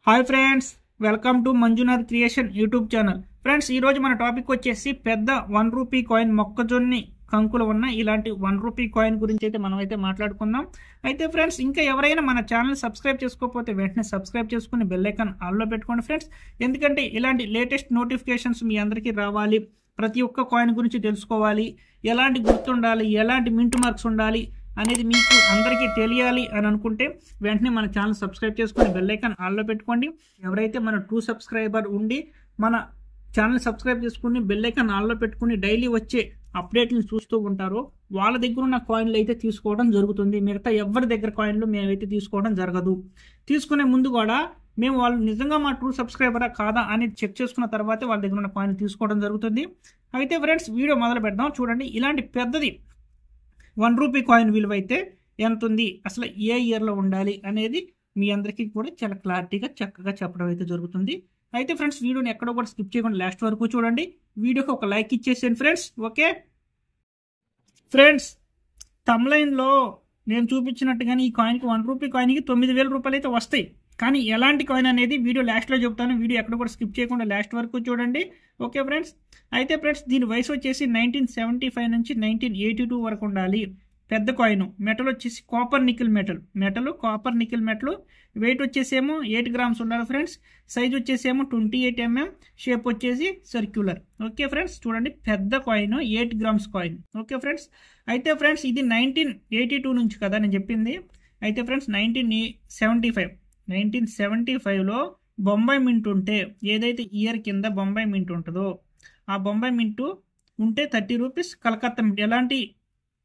Hi friends, welcome to Manjunath creation YouTube channel. Friends, ఈరోజు మన topic వచ్చేసి పెద్ద 1 రూపీ కాయిన్ మొక్కజొన్ని కంకులు ఉన్న ఇలాంటి 1 రూపీ కాయిన్ గురించి అయితే మనం అయితే మాట్లాడుకుందాం. అయితే ఫ్రెండ్స్, ఇంకా ఎవరైనా మన ఛానల్ సబ్స్క్రైబ్ చేసుకోకపోతే వెంటనే సబ్స్క్రైబ్ చేసుకుని బెల్ ఐకాన్ ఆల్లో పెట్టుకోండి ఫ్రెండ్స్. ఎందుకంటే ఇలాంటి లేటెస్ట్ నోటిఫికేషన్స్ మీ అందరికీ రావాలి, ప్రతి ఒక్క కాయిన్ గురించి తెలుసుకోవాలి, ఎలాంటి గుర్తుండాలి, ఎలాంటి మింట్ మార్క్స్ ఉండాలి అనేది మీకు అందరికీ తెలియాలి అని అనుకుంటే వెంటనే మన ఛానల్ సబ్స్క్రైబ్ చేసుకొని బెల్ ఐకాన్ ఆల్లో పెట్టుకోండి. ఎవరైతే మన ట్రూ సబ్స్క్రైబర్ ఉండి మన ఛానల్ సబ్స్క్రైబ్ చేసుకుని బెల్ ఐకాన్ ఆల్లో పెట్టుకుని డైలీ వచ్చే అప్డేట్లను చూస్తూ ఉంటారో వాళ్ళ దగ్గర ఉన్న కాయిన్లు అయితే తీసుకోవడం జరుగుతుంది. మిగతా ఎవరి దగ్గర కాయిన్లు మేమైతే తీసుకోవడం జరగదు. తీసుకునే ముందు కూడా మేము వాళ్ళు నిజంగా మా ట్రూ సబ్స్క్రైబరా కాదా అనేది చెక్ చేసుకున్న తర్వాతే వాళ్ళ దగ్గర ఉన్న కాయిన్ తీసుకోవడం జరుగుతుంది. అయితే ఫ్రెండ్స్, వీడియో మొదలు పెడదాం. చూడండి, ఇలాంటి పెద్దది 1 రూపీ కాయిన్ విలువ అయితే ఎంత ఉంది, అసలు ఏ ఇయర్లో ఉండాలి అనేది మీ అందరికీ కూడా చాలా క్లారిటీగా చక్కగా చెప్పడం అయితే జరుగుతుంది. అయితే ఫ్రెండ్స్, వీడియోని ఎక్కడో కూడా స్కిప్ చేయకుండా లాస్ట్ వరకు చూడండి. వీడియోకి ఒక లైక్ ఇచ్చేసేయండి ఫ్రెండ్స్. ఓకే ఫ్రెండ్స్, తమ్లైన్లో నేను చూపించినట్టుగానే ఈ కాయిన్కి 1 రూపీ కాయిన్కి 9,000 రూపాయలు అయితే వస్తాయి. కానీ ఎలాంటి కాయిన్ అనేది వీడియో లాస్ట్లో చెప్తాను. వీడియో ఎక్కడ కూడా స్కిప్ చేయకుండా లాస్ట్ వరకు చూడండి. ఓకే ఫ్రెండ్స్, అయితే ఫ్రెండ్స్, దీని వయసు వచ్చేసి 1975 నుంచి 1982 వరకు ఉండాలి. పెద్ద కాయిన్. మెటల్ వచ్చేసి copper nickel metal copper nickel metal. Weight వచ్చేసేమో 8 గ్రామ్స్ ఉండాలి ఫ్రెండ్స్. సైజ్ వచ్చేసేమో 28 mm. షేప్ వచ్చేసి సర్క్యులర్. ఓకే ఫ్రెండ్స్, చూడండి, పెద్ద coin 8 grams coin. Okay friends, అయితే ఫ్రెండ్స్, ఇది 1982 నుంచి కదా నేను చెప్పింది. అయితే ఫ్రెండ్స్, 1975లో బొంబాయి మింట్ ఉంటే, ఏదైతే ఇయర్ కింద బొంబాయి మింట్ ఉంటుందో ఆ బొంబాయి మింటు ఉంటే 30 రూపీస్. కలకత్తా మింట్ ఎలాంటి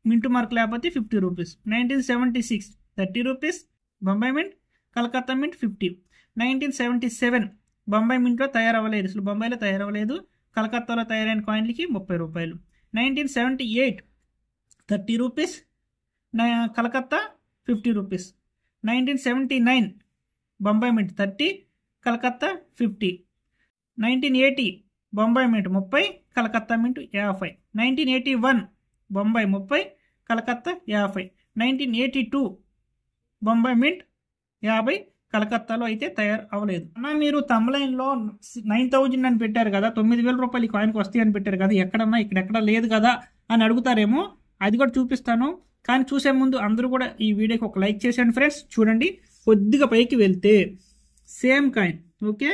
మింటు మార్క్ లేకపోతే 50 rupees. 1976 30 rupees Bombay mint, Calcutta mint 50. 1977 Bombay మింట్లో తయారవ్వలేదు, అసలు బొంబాయిలో తయారవ్వలేదు. కలకత్తాలో తయారైన కాయిన్లకి 30 రూపాయలు. 1978 30 rupees, Calcutta 50 rupees. 1979 Bombay mint 30, Calcutta 50. 1980 Bombay mint 30, Calcutta mint 50. 1981 Bombay 30, Calcutta 50. 1982 Bombay mint 50, కలకత్తాలో అయితే తయారు అవ్వలేదు. అన్న, మీరు తమ్లైన్లో 9,000 అని పెట్టారు కదా, 9,000 రూపాయలు ఈ కాయిన్కి వస్తాయి అని పెట్టారు కదా, ఎక్కడన్నా ఇక్కడెక్కడ లేదు కదా అని అడుగుతారేమో. అది కూడా చూపిస్తాను. కానీ చూసే ముందు అందరూ కూడా ఈ వీడియోకి ఒక లైక్ చేసేయండి ఫ్రెండ్స్. చూడండి, కొద్దిగా పైకి వెళ్తే సేమ్ కాయిన్. ఓకే,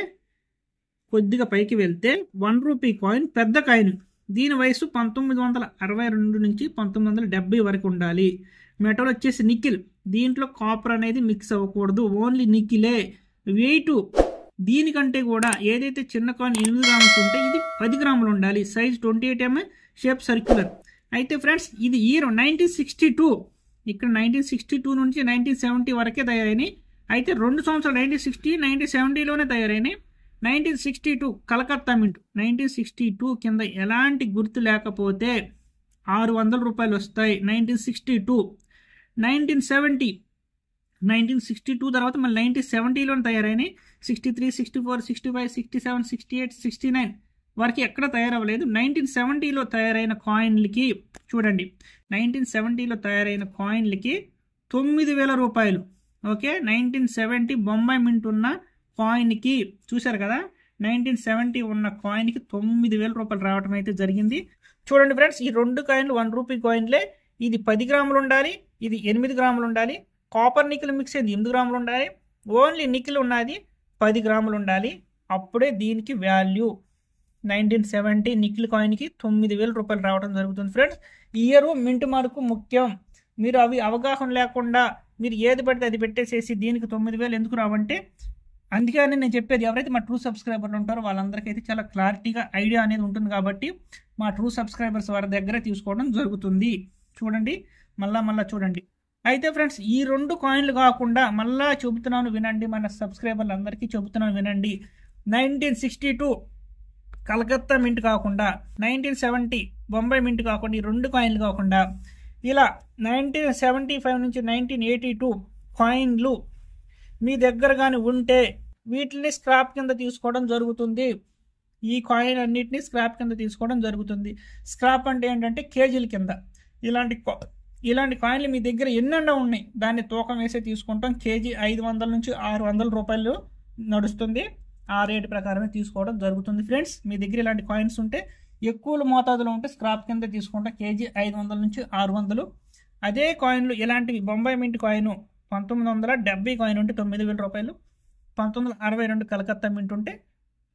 కొద్దిగా పైకి వెళ్తే 1 రూపీ కాయిన్, పెద్ద కాయిన్. దీని వయసు 1962 నుంచి 1970 వరకు ఉండాలి. మెటల్ వచ్చేసి నికిల్. దీంట్లో కాపర్ అనేది మిక్స్ అవ్వకూడదు, ఓన్లీ నికిలే. వెయిట్ దీనికంటే కూడా ఏదైతే చిన్న కాయిన్ 8 గ్రాములు ఉంటే ఇది 10 గ్రాములు ఉండాలి. Size 28 mm, shape circular. అయితే ఫ్రెండ్స్, ఇది ఇయర్ 1962. ఇక్కడ 1962 నుంచి 1970 వరకే తయారైనాయి. అయితే 2 సంవత్సరాలు 1960, 1970లోనే తయారైనాయి. 1962 కలకత్తా మింట్. 1962 కింద ఎలాంటి గుర్తు లేకపోతే 600 రూపాయలు వస్తాయి. 1962 1962 తర్వాత మళ్ళీ 1970లోనే తయారైనాయి. 63, 64, 65, 67, 68, 69 వరకు ఎక్కడ తయారవ్వలేదు. 1970లో తయారైన కాయిన్లకి చూడండి, 1970లో తయారైన కాయిన్లకి 9,000 రూపాయలు. ఓకే, 1970 బొంబాయి మింట్ ఉన్న కాయిన్కి చూశారు కదా, 1970 ఉన్న కాయిన్కి 9,000 రూపాయలు రావడం అయితే జరిగింది. చూడండి ఫ్రెండ్స్, ఈ 2 కాయిన్లు 1 రూపీ కాయిన్లే. ఇది 10 గ్రాములు ఉండాలి, ఇది 8 గ్రాములు ఉండాలి. కాపర్ నికిల్ మిక్స్ అయింది 8 గ్రాములు ఉండాలి. ఓన్లీ నికిల్ ఉన్నది 10 గ్రాములు ఉండాలి. అప్పుడే దీనికి వాల్యూ. 1970 నికిల్ కాయిన్కి 9,000 రూపాయలు రావడం జరుగుతుంది ఫ్రెండ్స్. ఇయర్ మింట్ మార్కు ముఖ్యం. మీరు అవి అవగాహన లేకుండా మీరు ఏది పడితే అది పెట్టేసేసి దీనికి 9,000 ఎందుకు రావంటే, అందుకని నేను చెప్పేది, ఎవరైతే మా ట్రూ సబ్స్క్రైబర్లు ఉంటారో వాళ్ళందరికీ చాలా క్లారిటీగా ఐడియా అనేది ఉంటుంది కాబట్టి మా ట్రూ సబ్స్క్రైబర్స్ వారి దగ్గర తీసుకోవడం జరుగుతుంది. చూడండి, మళ్ళా చూడండి. అయితే ఫ్రెండ్స్, ఈ 2 కాయిన్లు కాకుండా మళ్ళా చెబుతున్నాను వినండి, మన సబ్స్క్రైబర్లు అందరికీ చెబుతున్నాను వినండి. 1962 కలకత్తా మింట్ కాకుండా, 1970 బొంబాయి మింట్ కాకుండా, ఈ 2 కాయిన్లు కాకుండా ఇలా 1975 నుంచి 1982 కాయిన్లు మీ దగ్గర కానీ ఉంటే వీటిని స్క్రాప్ కింద తీసుకోవడం జరుగుతుంది. ఈ కాయిన్ అన్నిటినీ స్క్రాప్ కింద తీసుకోవడం జరుగుతుంది. స్క్రాప్ అంటే ఏంటంటే కేజీల కింద. ఇలాంటి కాయిన్లు మీ దగ్గర ఎన్నెన్నో ఉన్నాయి, దాన్ని తూకం వేసే తీసుకుంటాం. కేజీ 500 నుంచి 600 రూపాయలు నడుస్తుంది, ఆ రేటు ప్రకారమే తీసుకోవడం జరుగుతుంది ఫ్రెండ్స్. మీ దగ్గర ఇలాంటి కాయిన్స్ ఉంటే ఎక్కువ మోతాదులో ఉంటే స్క్రాప్ కింద తీసుకుంటే కేజీ 500 నుంచి 600. అదే కాయిన్లు ఇలాంటివి బొంబాయి మింట్ కాయిన్ 1970 కాయిన్ ఉంటే 9,000 రూపాయలు, 1962 కలకత్తా మింట్ ఉంటే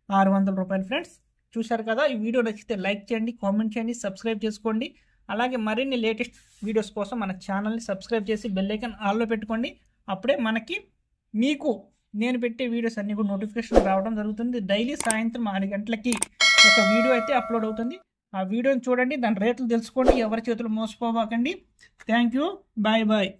600 రూపాయలు ఫ్రెండ్స్. చూశారు కదా, ఈ వీడియో నచ్చితే లైక్ చేయండి, కామెంట్ చేయండి, సబ్స్క్రైబ్ చేసుకోండి. అలాగే మరిన్ని లేటెస్ట్ వీడియోస్ కోసం మన ఛానల్ని సబ్స్క్రైబ్ చేసి బెల్ ఐకాన్ ఆల్లో పెట్టుకోండి. అప్పుడే మీకు నేను పెట్టే వీడియోస్ అన్నీ కూడా నోటిఫికేషన్ రావడం జరుగుతుంది. డైలీ సాయంత్రం 6 గంటలకి ఒక వీడియో అయితే అప్లోడ్ అవుతుంది. ఆ వీడియోని చూడండి, దాని రేట్లు తెలుసుకోండి, ఎవరి చేతులు మోసపోవాకండి. Thank you, bye bye.